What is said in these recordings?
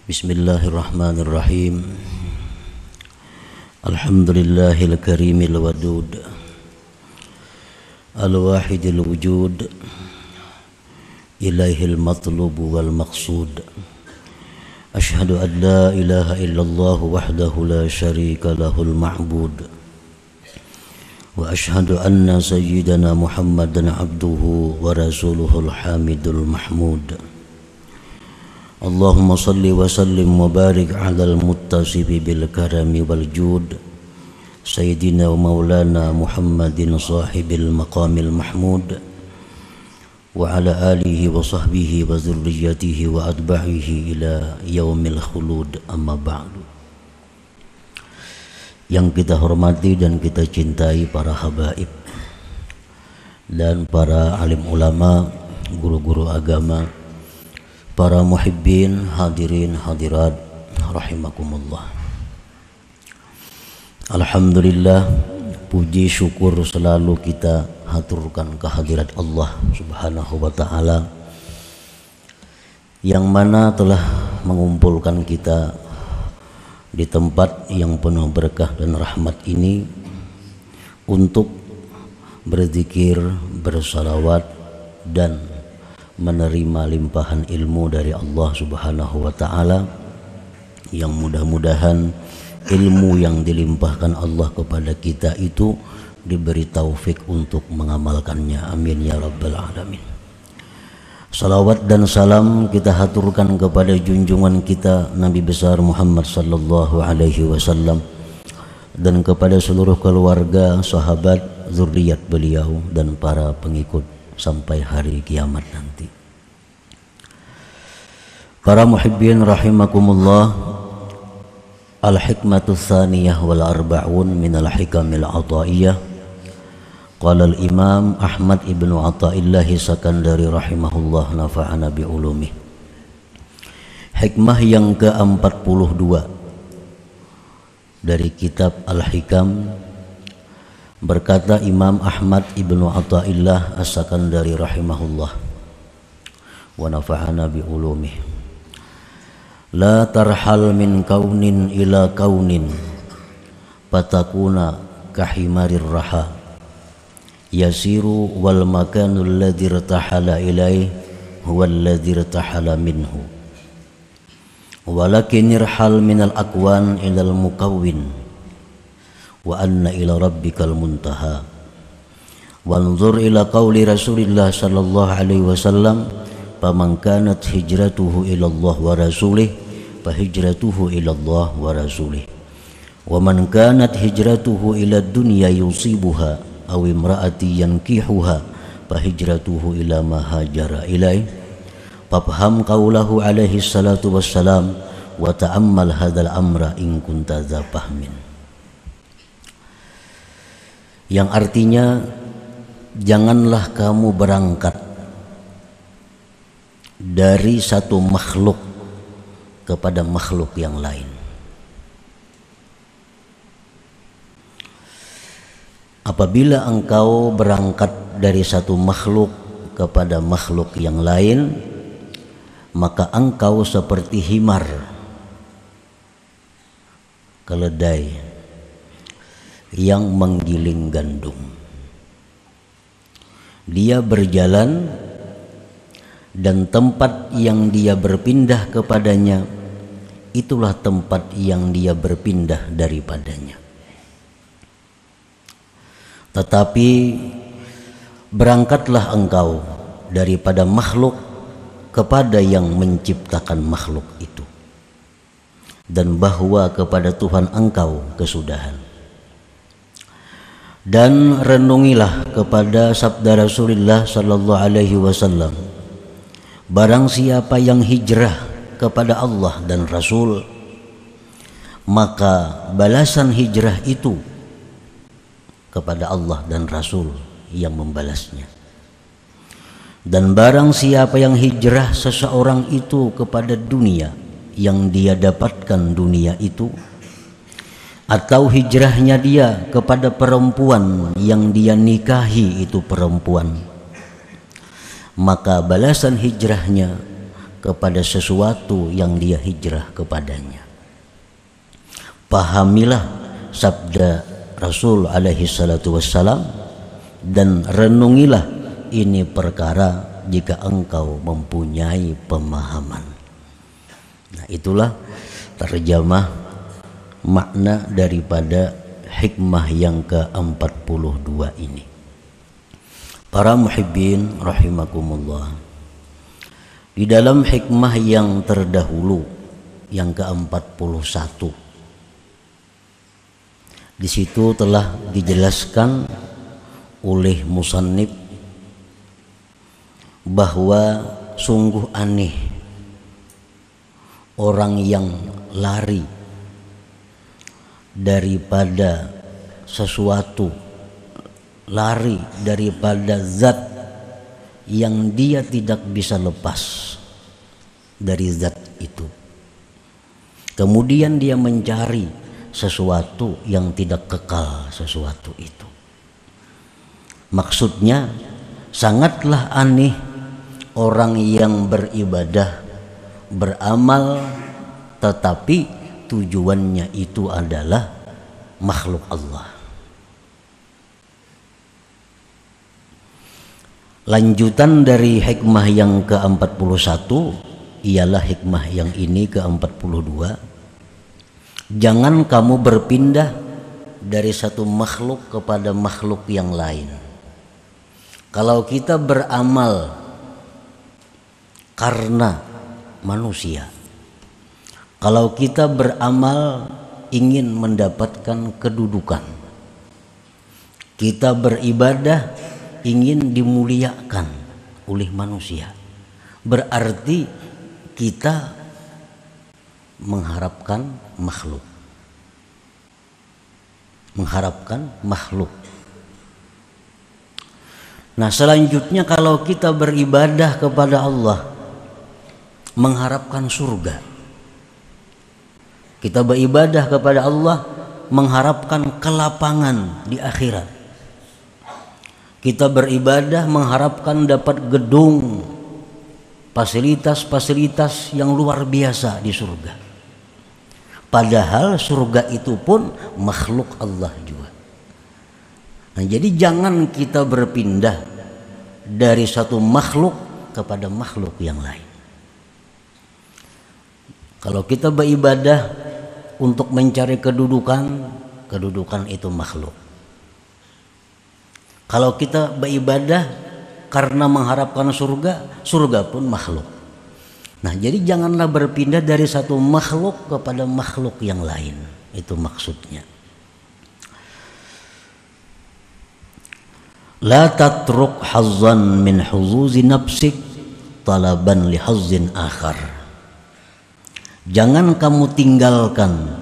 Bismillahirrahmanirrahim. Alhamdulillahil karimil wadud, al-wahidil wujud, ilaihil matlubu wal maqsud. Ashhadu an la ilaha illallah wahdahu la syarika lahul ma'bud. Wa ashhadu anna sayyidana Muhammadan abduhu wa rasuluhul hamidul mahmud. Allahumma salli wa sallim wa barik ala al-muttasibi bil karami wal jud Sayyidina wa maulana Muhammadin sahibil maqamil mahmud wa ala alihi wa sahbihi wa zurriyatihi wa adba'ihi ila yaumil khulud, amma ba'du. Yang kita hormati dan kita cintai para habaib dan para alim ulama, guru-guru agama, para muhibbin, hadirin, hadirat, rahimakumullah. Alhamdulillah, puji syukur selalu kita haturkan kehadirat Allah subhanahu wa ta'ala, yang mana telah mengumpulkan kita di tempat yang penuh berkah dan rahmat ini untuk berzikir, bersalawat, dan menerima limpahan ilmu dari Allah subhanahu wa ta'ala, yang mudah-mudahan ilmu yang dilimpahkan Allah kepada kita itu diberi taufik untuk mengamalkannya. Amin ya rabbal alamin. Salawat dan salam kita haturkan kepada junjungan kita Nabi besar Muhammad sallallahu alaihi wasallam dan kepada seluruh keluarga, sahabat, zuriat beliau dan para pengikut sampai hari kiamat nanti. Para muhibbin rahimakumullah, al-hikmatu tsaniyah wal arba'un minal hikamil ataiyah. Qala al-imam Ahmad ibnu Athaillah Sakandari rahimahullah, nafa'ana bi ulumih. Hikmah yang ke-42 dari kitab Al-Hikam. Berkata Imam Ahmad ibnu Athaillah As-Sakandari rahimahullah, wa nafa'ana bi ulumih. La tarhal min kaunin ila kaunin patakuna kahimarir raha yasiru wal makanul ladzi irtahala ilaih huwa alladzi irtahala minhu walakin irhal minal akwan ilal mukawwin wa anna ila rabbikal muntaha. Wanzur ila qawli Rasulillah sallallahu alaihi wasallam, faman kanat hijratuhu ila Allah wa rasulih fa hijratuhu ila Allah wa rasulih wa man kanat hijratuhu ila dunya yusibuha aw imraati yankihuha fa hijratuhu ila ma hajara ilaih. Fafham qawlahu alaihi salatu wassalam wa ta'ammal hadzal amra in kunta dza fahmin. Yang artinya, janganlah kamu berangkat dari satu makhluk kepada makhluk yang lain. Apabila engkau berangkat dari satu makhluk kepada makhluk yang lain, maka engkau seperti himar keledai yang menggiling gandum. Dia berjalan dan tempat yang dia berpindah kepadanya itulah tempat yang dia berpindah daripadanya. Tetapi berangkatlah engkau daripada makhluk kepada yang menciptakan makhluk itu, dan bahwa kepada Tuhan engkau kesudahan. Dan renungilah kepada sabda Rasulullah sallallahu alaihi wasallam, barang siapa yang hijrah kepada Allah dan Rasul, maka balasan hijrah itu kepada Allah dan Rasul yang membalasnya. Dan barang siapa yang hijrah seseorang itu kepada dunia, yang dia dapatkan dunia itu, atau hijrahnya dia kepada perempuan yang dia nikahi itu perempuan, maka balasan hijrahnya kepada sesuatu yang dia hijrah kepadanya. Pahamilah sabda Rasul alaihi salatu wassalam dan renungilah ini perkara jika engkau mempunyai pemahaman. Nah, itulah terjemah makna daripada hikmah yang ke-42 ini. Para muhibbin rahimakumullah, di dalam hikmah yang terdahulu yang ke-41, di situ telah dijelaskan oleh musannif bahwa sungguh aneh orang yang lari daripada sesuatu, lari daripada zat yang dia tidak bisa lepas dari zat itu. Kemudian dia mencari sesuatu yang tidak kekal sesuatu itu. Maksudnya sangatlah aneh orang yang beribadah, beramal, tetapi tujuannya itu adalah makhluk Allah. Lanjutan dari hikmah yang ke-41 ialah hikmah yang ini ke-42. Jangan kamu berpindah dari satu makhluk kepada makhluk yang lain. Kalau kita beramal karena manusia, kalau kita beramal ingin mendapatkan kedudukan, kita beribadah ingin dimuliakan oleh manusia, berarti kita mengharapkan makhluk. Nah, selanjutnya kalau kita beribadah kepada Allah mengharapkan surga, kita beribadah kepada Allah mengharapkan kelapangan di akhirat, kita beribadah mengharapkan dapat gedung, fasilitas-fasilitas yang luar biasa di surga. Padahal surga itu pun makhluk Allah juga. Nah, jadi jangan kita berpindah dari satu makhluk kepada makhluk yang lain. Kalau kita beribadah untuk mencari kedudukan itu makhluk. Kalau kita beribadah karena mengharapkan surga pun makhluk. Nah, jadi janganlah berpindah dari satu makhluk kepada makhluk yang lain. Itu maksudnya. La tatruk hazzan min huzuzi nafsik talaban li hazzin akhar. Jangan kamu tinggalkan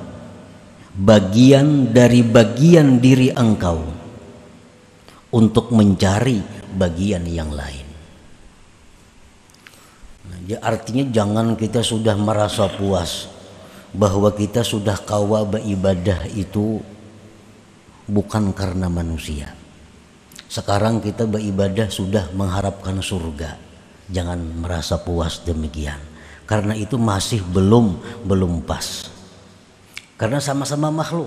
bagian dari bagian diri engkau untuk mencari bagian yang lain. Ya, artinya jangan kita sudah merasa puas bahwa kita sudah kawa beribadah itu bukan karena manusia. Sekarang kita beribadah sudah mengharapkan surga. Jangan merasa puas demikian. Karena itu masih belum pas. Karena sama-sama makhluk.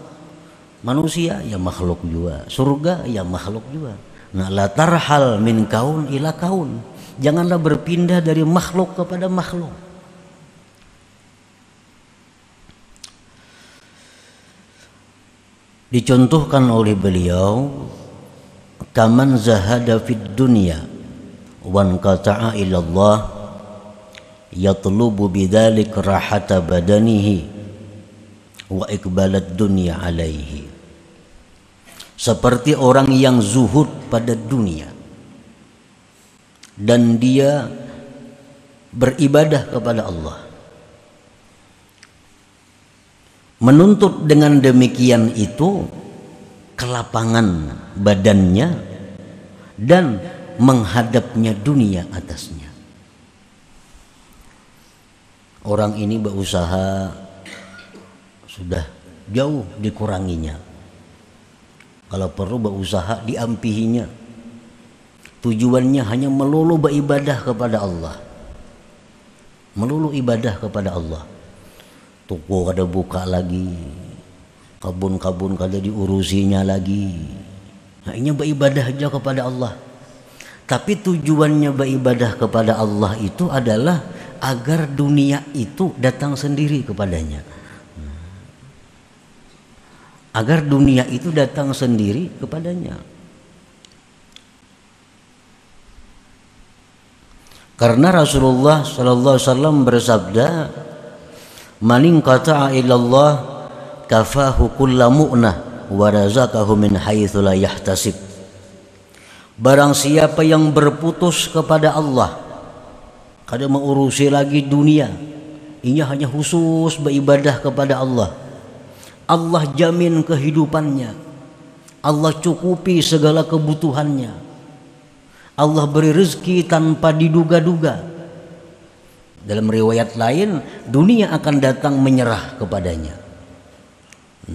Manusia ya makhluk juga, surga ya makhluk juga. Nah, la tarhal min kaun ila kaun. Janganlah berpindah dari makhluk kepada makhluk. Dicontohkan oleh beliau, kaman zahada fid dunya wan qata'a ila Allah yatlubu bidzalik rahata badanihi wa iqbalat dunya alaihi. Seperti orang yang zuhud pada dunia dan dia beribadah kepada Allah, menuntut dengan demikian itu kelapangan badannya dan menghadapnya dunia atasnya. Orang ini berusaha sudah jauh dikuranginya, kalau perlu berusaha diampihinya. Tujuannya hanya melulu beribadah kepada Allah. melulu ibadah kepada Allah. Toko kada buka lagi, kabun-kabun kada diurusinya lagi. Nah, ini beribadah aja kepada Allah. Tapi tujuannya beribadah kepada Allah itu adalah agar dunia itu datang sendiri kepadanya. Agar dunia itu datang sendiri kepadanya. Karena Rasulullah sallallahu alaihi wasallam bersabda, "Man inqata'a ilallah kafahu kullu mu'nah wa razaqahu min haitsu la yahtasib." Barang siapa yang berputus kepada Allah, kada mengurusi lagi dunia, inya hanya khusus beribadah kepada Allah, Allah jamin kehidupannya, Allah cukupi segala kebutuhannya, Allah beri rezeki tanpa diduga-duga. Dalam riwayat lain, dunia akan datang menyerah kepadanya.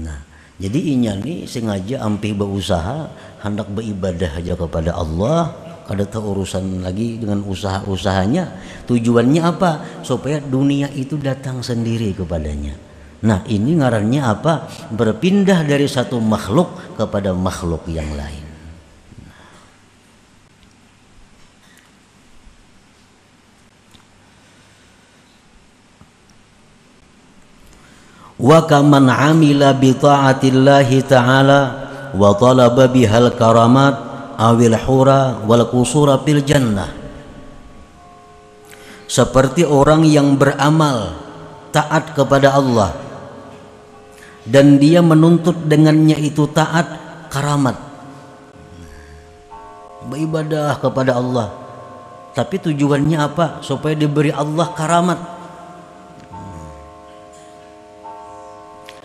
Nah, jadi inya nih sengaja ampih berusaha hendak beribadah aja kepada Allah, kada tahu urusan lagi dengan usaha-usahanya. Tujuannya apa? Supaya dunia itu datang sendiri kepadanya. Nah, ini ngarannya apa? Berpindah dari satu makhluk kepada makhluk yang lain. Wa kaman amila bi ta'atillahi ta'ala wa talaba bihal karamat awil hura wal qusura fil jannah. Seperti orang yang beramal taat kepada Allah dan dia menuntut dengannya itu taat karamat, beribadah kepada Allah, tapi tujuannya apa? Supaya diberi Allah karamat.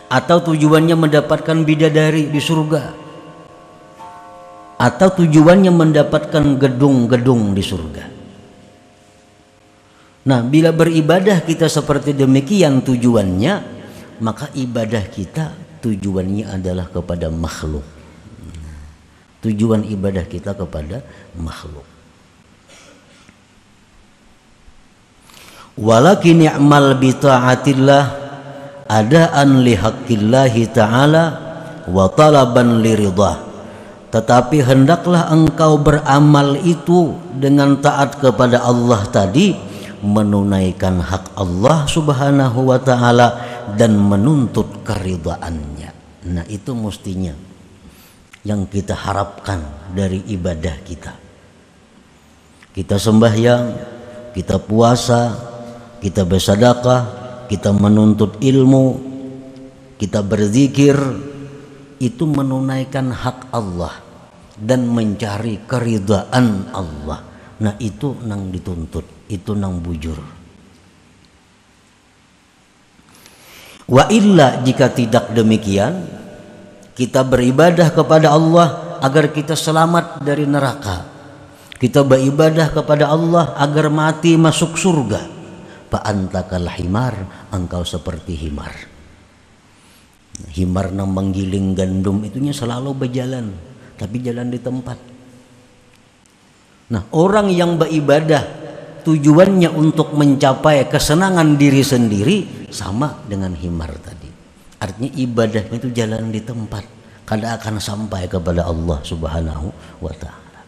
Atau tujuannya mendapatkan bidadari di surga, atau tujuannya mendapatkan gedung-gedung di surga. Nah, bila beribadah kita seperti demikian tujuannya, maka ibadah kita tujuannya adalah kepada makhluk. Tujuan ibadah kita kepada makhluk. Walakin ya'mal bi ta'atillah adaan li haqqillahi ta'ala wa talaban li ridha. Tetapi hendaklah engkau beramal itu dengan taat kepada Allah tadi, menunaikan hak Allah subhanahu wa ta'ala dan menuntut keridhaannya. Nah, itu mestinya yang kita harapkan dari ibadah kita. Kita sembahyang, kita puasa, kita bersedekah, kita menuntut ilmu, kita berzikir, itu menunaikan hak Allah dan mencari keridhaan Allah. Nah, itu nang dituntut, itu nang bujur. Wa illa, jika tidak demikian, kita beribadah kepada Allah agar kita selamat dari neraka, kita beribadah kepada Allah agar mati masuk surga, fa antakal himar, engkau seperti himar. Himar nang menggiling gandum itunya selalu berjalan, tapi jalan di tempat. Nah, orang yang beribadah tujuannya untuk mencapai kesenangan diri sendiri, sama dengan himar tadi. Artinya ibadahnya itu jalan di tempat, kada akan sampai kepada Allah subhanahu wa ta'ala.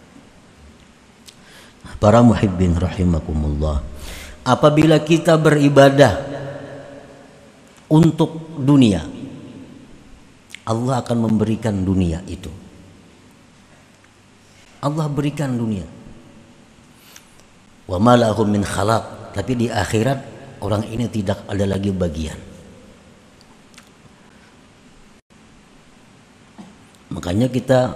Para muhibbin rahimakumullah, apabila kita beribadah untuk dunia, Allah akan memberikan dunia itu. Allah berikan dunia. Wa ma lahum min khalaq, tapi di akhirat orang ini tidak ada lagi bagian. Makanya kita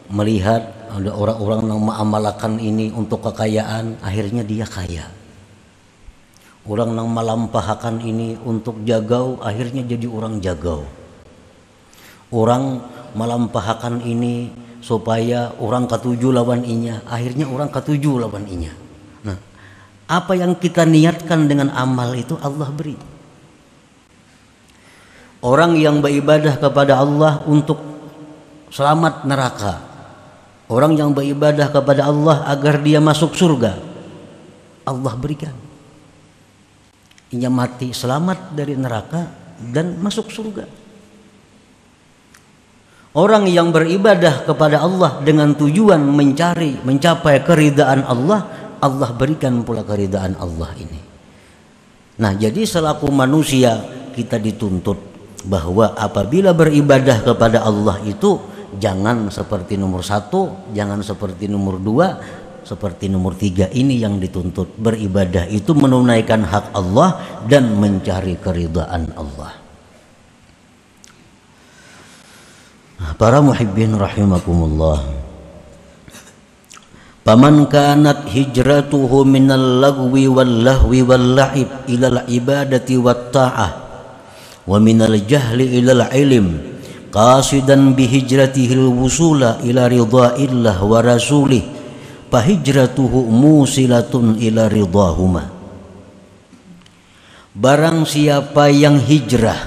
melihat ada orang-orang yang mengamalkan ini untuk kekayaan, akhirnya dia kaya. Orang yang melampahkan ini untuk jagau, akhirnya jadi orang jagau. Orang melampahkan ini supaya orang ketujuh lawan inya, akhirnya orang ketujuh lawan inya. Nah, apa yang kita niatkan dengan amal itu Allah beri. Orang yang beribadah kepada Allah untuk selamat neraka, orang yang beribadah kepada Allah agar dia masuk surga, Allah berikan. ia mati selamat dari neraka dan masuk surga. Orang yang beribadah kepada Allah dengan tujuan mencapai keridaan Allah, Allah berikan pula keridaan Allah ini. Nah, jadi selaku manusia kita dituntut bahwa apabila beribadah kepada Allah itu jangan seperti nomor 1, jangan seperti nomor 2, seperti nomor 3. Ini yang dituntut. Beribadah itu menunaikan hak Allah dan mencari keridaan Allah. Para muhibbin rahimakumullah, faman kanat hijratuhu minal lagwi wal lahwi wal la'ib ilal ibadati wat ta'ah wa minal jahli ilal ilm qasidan bihijratihil wusula ila ridha'illah wa rasulih fahijratuhu musilatun ila ridhahuma. Barang siapa yang hijrah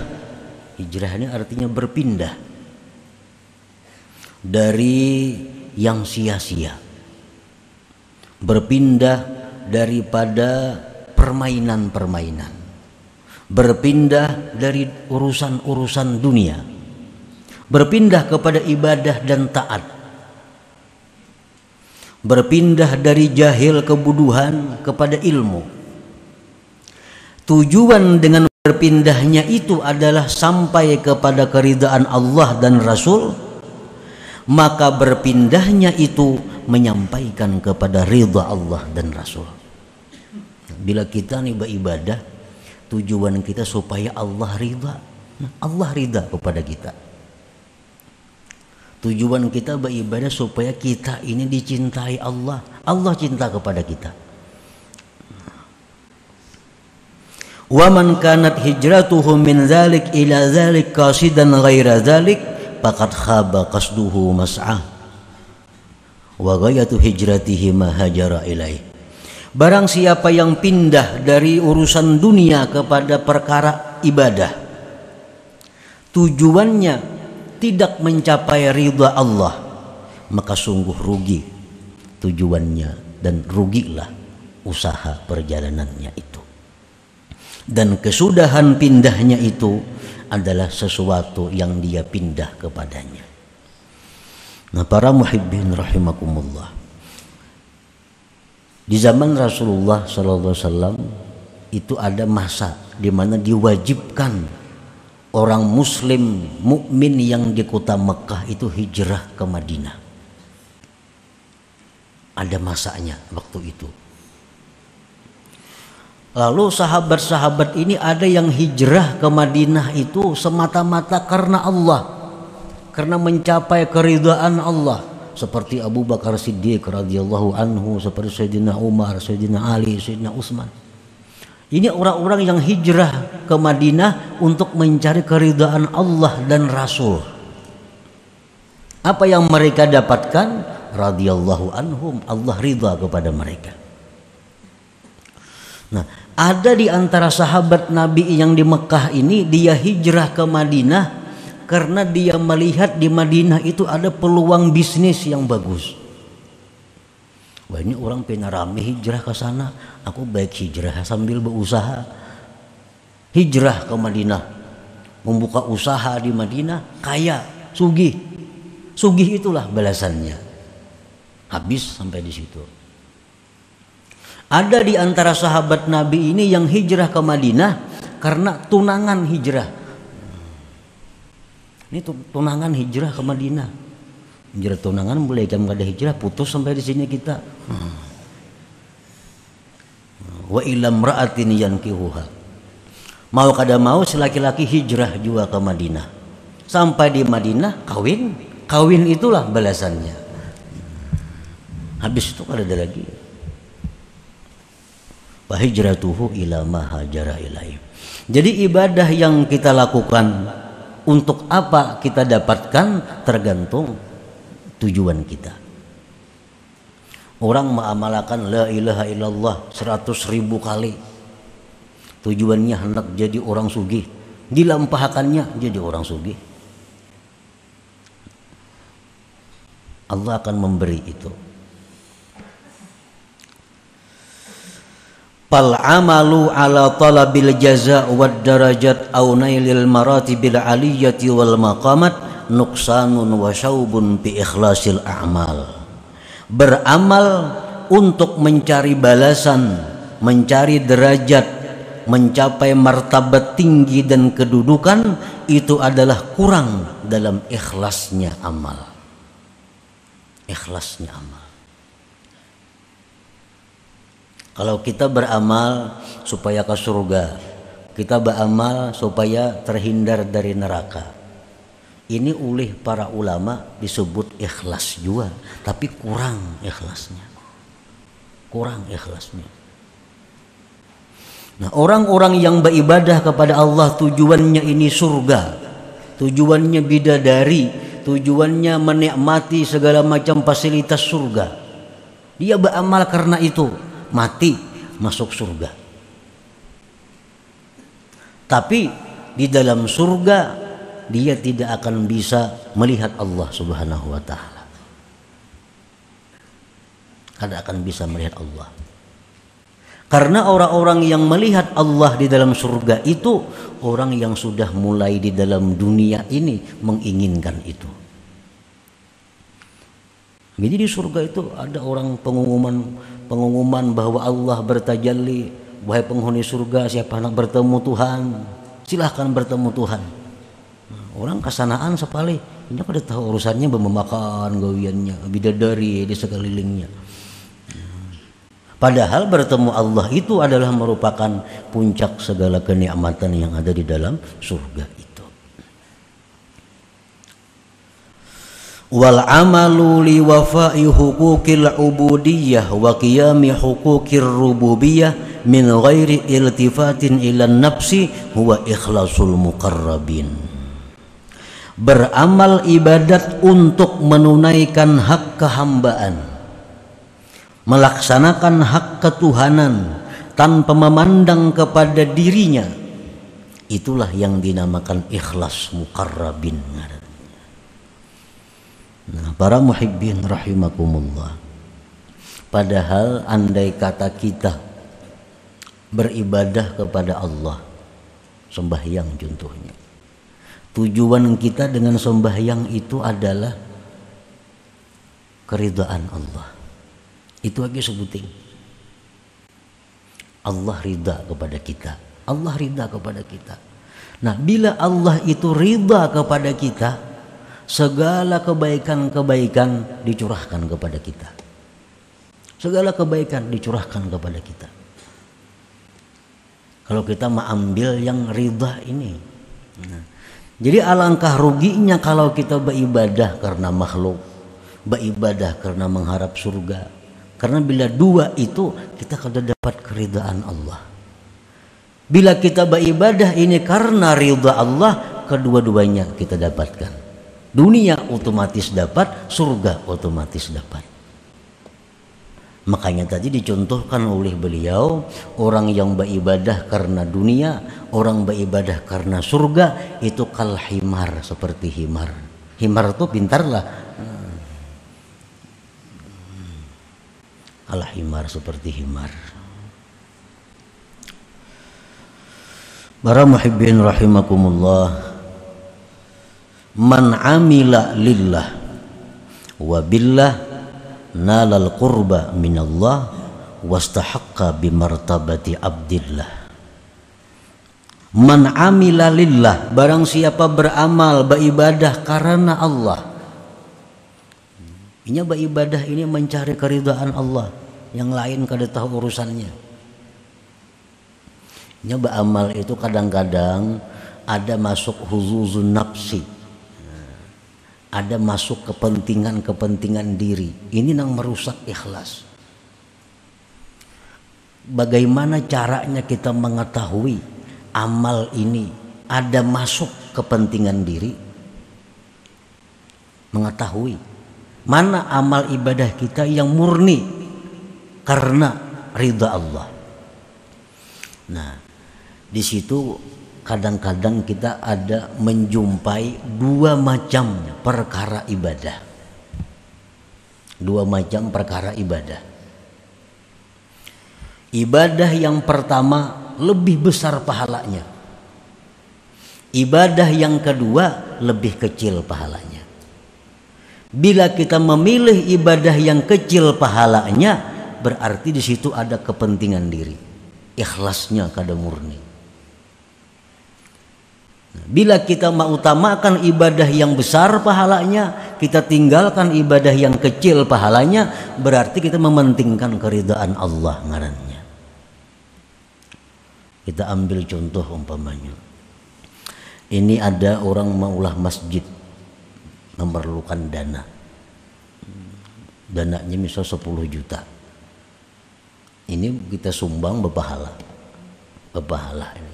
ini artinya berpindah dari yang sia-sia, berpindah daripada permainan-permainan, berpindah dari urusan-urusan dunia, berpindah kepada ibadah dan taat, berpindah dari jahil kebodohan kepada ilmu. Tujuan dengan berpindahnya itu adalah sampai kepada keridaan Allah dan Rasul. Maka berpindahnya itu menyampaikan kepada ridha Allah dan Rasul. Bila kita nih beribadah, tujuan kita supaya Allah ridha. Allah ridha kepada kita. Tujuan kita beribadah supaya kita ini dicintai Allah. Allah cinta kepada kita. Wa man kanat hijratuhu min dzalik ila dzalik qasidan ghaira dzalik faqad khaba qasduhu mas'ah wa ghayatu hijratihi ma hajara ilaih. Barang siapa yang pindah dari urusan dunia kepada perkara ibadah, tujuannya tidak mencapai ridha Allah, maka sungguh rugi tujuannya dan rugilah usaha perjalanannya itu. Dan kesudahan pindahnya itu adalah sesuatu yang dia pindah kepadanya. Nah, para muhibbin rahimakumullah, di zaman Rasulullah SAW itu ada masa di mana diwajibkan orang muslim mukmin yang di kota Mekah itu hijrah ke Madinah. Ada masanya waktu itu. Lalu sahabat-sahabat ini ada yang hijrah ke Madinah itu semata-mata karena Allah, karena mencapai keridhaan Allah, seperti Abu Bakar Siddiq radhiyallahu anhu, seperti Sayyidina Umar, Sayyidina Ali, Sayyidina Utsman. Ini orang-orang yang hijrah ke Madinah untuk mencari keridhaan Allah dan Rasul. Apa yang mereka dapatkan? Radhiyallahu anhum, Allah ridha kepada mereka. Nah, ada di antara sahabat Nabi yang di Mekah ini, dia hijrah ke Madinah karena dia melihat di Madinah itu ada peluang bisnis yang bagus. Wah, ini orang pengen rame hijrah ke sana, aku baik hijrah sambil berusaha. Hijrah ke Madinah, membuka usaha di Madinah, kaya, sugih. Sugih itulah balasannya. Habis sampai di situ. Ada di antara sahabat Nabi ini yang hijrah ke Madinah karena tunangan hijrah. Ini tunangan hijrah ke Madinah. Hijrah tunangan boleh jam ada hijrah putus sampai di sini kita. Wa ilam ra'atin yankihuha. Mau kada mau si laki-laki hijrah juga ke Madinah. Sampai di Madinah kawin. Kawin itulah balasannya. Habis itu kada ada lagi. Fahijratuhu ila ma hajara ilaih. Jadi ibadah yang kita lakukan untuk apa kita dapatkan tergantung tujuan kita. Orang mengamalkan la ilaha illallah 100.000 kali, tujuannya hendak jadi orang sugih, dilampahkannya jadi orang sugih. Allah akan memberi itu. Fal amalu ala talabil jaza' wad darajat aw nailil maratibil aliyati wal maqamat nuqsanun wa syaubun bi ikhlasil a'mal. Beramal untuk mencari balasan, mencari derajat, mencapai martabat tinggi dan kedudukan, itu adalah kurang dalam ikhlasnya amal. Ikhlasnya amal. Kalau kita beramal supaya ke surga, kita beramal supaya terhindar dari neraka, ini oleh para ulama disebut ikhlas juga, tapi kurang ikhlasnya. Kurang ikhlasnya. Nah, orang-orang yang beribadah kepada Allah tujuannya ini surga, tujuannya bidadari, tujuannya menikmati segala macam fasilitas surga. Dia beramal karena itu, mati masuk surga. Tapi di dalam surga dia tidak akan bisa melihat Allah Subhanahu wa taala. Tidak akan bisa melihat Allah. Karena orang-orang yang melihat Allah di dalam surga itu orang yang sudah mulai di dalam dunia ini menginginkan itu. Jadi di surga itu ada orang pengumuman bahwa Allah bertajalli, wahai penghuni surga, siapa nak bertemu Tuhan, silahkan bertemu Tuhan. Nah, orang kesanaan sepali, ini kada tahu urusannya memakan gawiannya, bidadari di sekelilingnya. Padahal bertemu Allah itu adalah merupakan puncak segala kenikmatan yang ada di dalam surga itu. Wal amalu li wafa'i huquqil ubudiyyah wa qiyami huquqir rububiyah min ghairi iltifatin ila nafsi huwa ikhlasul muqarrabin. Beramal ibadat untuk menunaikan hak kehambaan, melaksanakan hak ketuhanan tanpa memandang kepada dirinya, itulah yang dinamakan ikhlas muqarrabin. Nah, para muhibbin rahimakumullah, padahal andai kata kita beribadah kepada Allah, sembahyang contohnya, tujuan kita dengan sembahyang itu adalah keridhaan Allah. Itu aja sebutin. Allah ridha kepada kita. Allah ridha kepada kita. Nah, bila Allah itu ridha kepada kita, segala kebaikan-kebaikan dicurahkan kepada kita. Segala kebaikan dicurahkan kepada kita. Kalau kita mengambil yang ridha ini. Nah, jadi alangkah ruginya kalau kita beribadah karena makhluk, beribadah karena mengharap surga. Karena bila dua itu kita akan dapat keridhaan Allah. Bila kita beribadah ini karena ridha Allah, kedua-duanya kita dapatkan. Dunia otomatis dapat, surga otomatis dapat. Makanya tadi dicontohkan oleh beliau, orang yang beribadah karena dunia, orang beribadah karena surga, itu kal himar, seperti himar. Himar itu pintarlah. Al-himar, seperti himar. Para muhibbin rahimakumullah, man amila lillah wa billah nalal qurba minallah wastahaqqa bimartabati abdillah. Man amila lillah, barang siapa beramal beribadah karena Allah. Ini beribadah ini mencari keridhaan Allah, yang lain kada tahu urusannya. Ini beramal itu kadang-kadang ada masuk huzuzun nafsi, ada masuk kepentingan diri. Ini yang merusak ikhlas. Bagaimana caranya kita mengetahui amal ini ada masuk kepentingan diri? Mengetahui mana amal ibadah kita yang murni karena ridha Allah. Nah, di situ kadang-kadang kita ada menjumpai dua macam perkara ibadah. Dua macam perkara ibadah. Ibadah yang pertama lebih besar pahalanya. Ibadah yang kedua lebih kecil pahalanya. Bila kita memilih ibadah yang kecil pahalanya, berarti di situ ada kepentingan diri, ikhlasnya kada murni. Bila kita mengutamakan ibadah yang besar pahalanya, kita tinggalkan ibadah yang kecil pahalanya, berarti kita mementingkan keridhaan Allah ngarannya. Kita ambil contoh umpamanya, ini ada orang maulah masjid, memerlukan dana. Dananya misal 10 juta. Ini kita sumbang berpahala. Berpahala ini.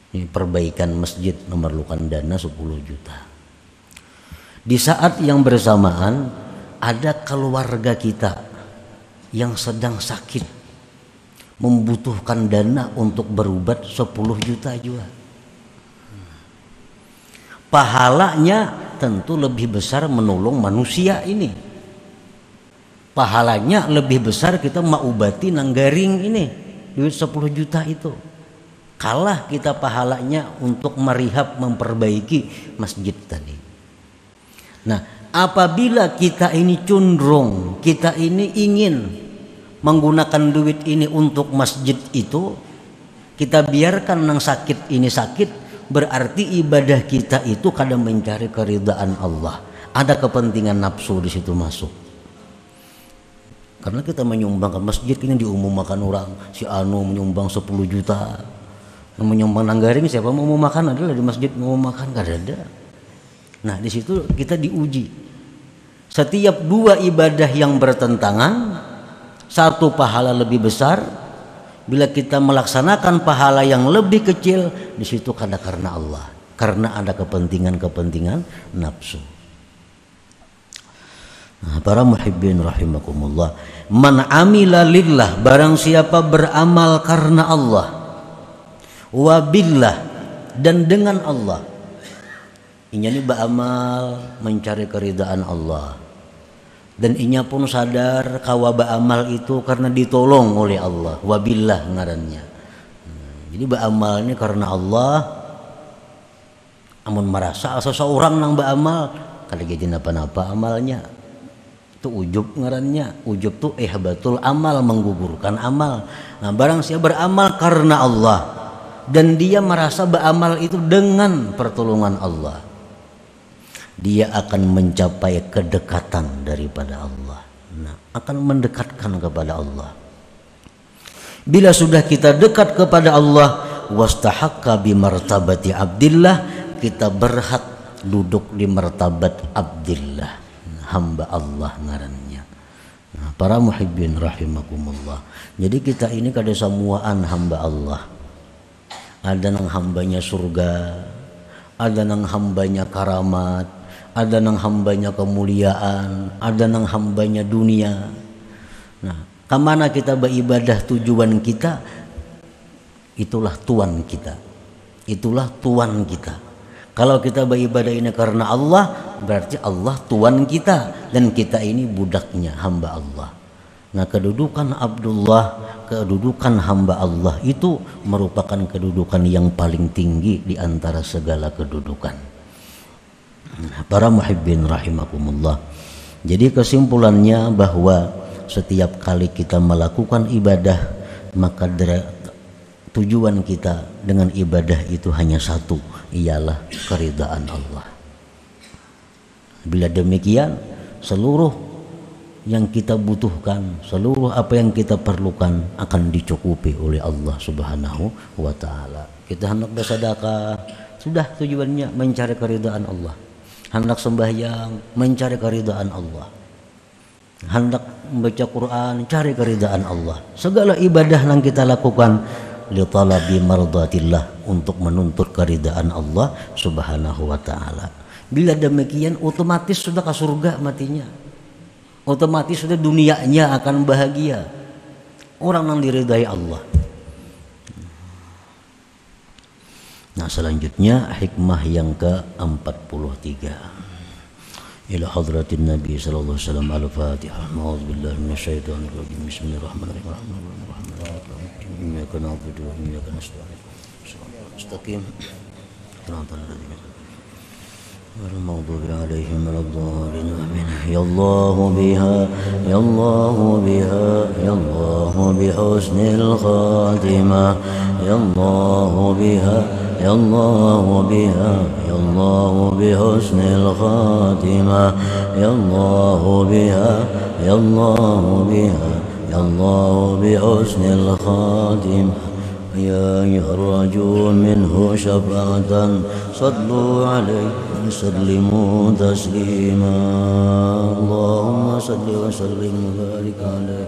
Ini perbaikan masjid memerlukan dana 10 juta. Di saat yang bersamaan ada keluarga kita yang sedang sakit, membutuhkan dana untuk berobat 10 juta juga. Pahalanya tentu lebih besar menolong manusia ini. Pahalanya lebih besar kita mengobati nanggaring ini, duit 10 juta itu. Kalah kita pahalanya untuk merihab, memperbaiki masjid tadi. Nah, apabila kita ini cenderung, kita ini ingin menggunakan duit ini untuk masjid itu, kita biarkan nang sakit ini sakit, berarti ibadah kita itu kadang mencari keridhaan Allah. Ada kepentingan nafsu di situ masuk. Karena kita menyumbangkan masjid ini diumumkan orang, si anu menyumbang 10 juta. Menyumbang nanggaring, siapa mau makan adalah di masjid mau makan, gak ada. Nah, di situ kita diuji. Setiap dua ibadah yang bertentangan, satu pahala lebih besar, bila kita melaksanakan pahala yang lebih kecil, di situ karena Allah, karena ada kepentingan-kepentingan nafsu. Nah, para muhibbin rahimakumullah, man amila lillah, barang siapa beramal karena Allah, wabillah, dan dengan Allah. Inya ini beramal mencari keridhaan Allah, dan inya pun sadar kawa beramal itu karena ditolong oleh Allah, wabillah ngarannya. Jadi beramal ini karena Allah. Amun merasa seseorang nang beramal kada jadi napa-napa amalnya, itu ujub ngarannya. Ujub tuh ihbatul amal, menggugurkan amal. Nah, barang siapa beramal karena Allah dan dia merasa beramal itu dengan pertolongan Allah, dia akan mencapai kedekatan daripada Allah. Nah, akan mendekatkan kepada Allah. Bila sudah kita dekat kepada Allah, wastahaqqa bi martabati abdillah, kita berhak duduk di martabat abdillah, hamba Allah ngarannya. Nah, para muhibbin rahimakumullah. Jadi kita ini kada semuaan hamba Allah. Ada nang hambanya surga, ada nang hambanya karamat, ada nang hambanya kemuliaan, ada nang hambanya dunia. Nah, kemana kita beribadah tujuan kita, itulah tuan kita, itulah tuan kita. Kalau kita beribadah ini karena Allah, berarti Allah tuan kita dan kita ini budaknya, hamba Allah. Nah, kedudukan Abdullah, kedudukan hamba Allah itu merupakan kedudukan yang paling tinggi di antara segala kedudukan. Para muhibbin rahimakumullah. Jadi kesimpulannya bahwa setiap kali kita melakukan ibadah, maka tujuan kita dengan ibadah itu hanya satu, ialah keridhaan Allah. Bila demikian, seluruh yang kita butuhkan, seluruh apa yang kita perlukan akan dicukupi oleh Allah Subhanahu wa ta'ala. Kita hendak bersedekah, sudah tujuannya mencari keridhaan Allah. Hendak sembahyang, mencari keridhaan Allah. Hendak membaca Quran, cari keridhaan Allah. Segala ibadah yang kita lakukan li talabi mardatillah, untuk menuntut keridhaan Allah Subhanahu wa ta'ala. Bila demikian otomatis sudah ke surga matinya. Otomatis sudah dunianya akan bahagia. Orang yang diridai Allah. Nah, selanjutnya hikmah yang ke-43. Ila hadratin Nabi sallallahu alaihi wasallam al-Fatihah. A'udzubillahi minasyaitonir rajim. Bismillahirrahmanirrahim. إياك نعبد وإياك نستعين استقيم صراط الذين غير المغضوب عليهم ولا الضالين آمين يا الله بها يا الله بها يا الله بحسن الخاتمة يا الله بها يا الله بها يا الله بحسن الخاتمة يا الله بها يا الله بها يا الله بحسن الخاتمة يا أيها الرجل منه شفاعة صلوا عليه وسلموا تسليما اللهم صل وسلم وبارك عليه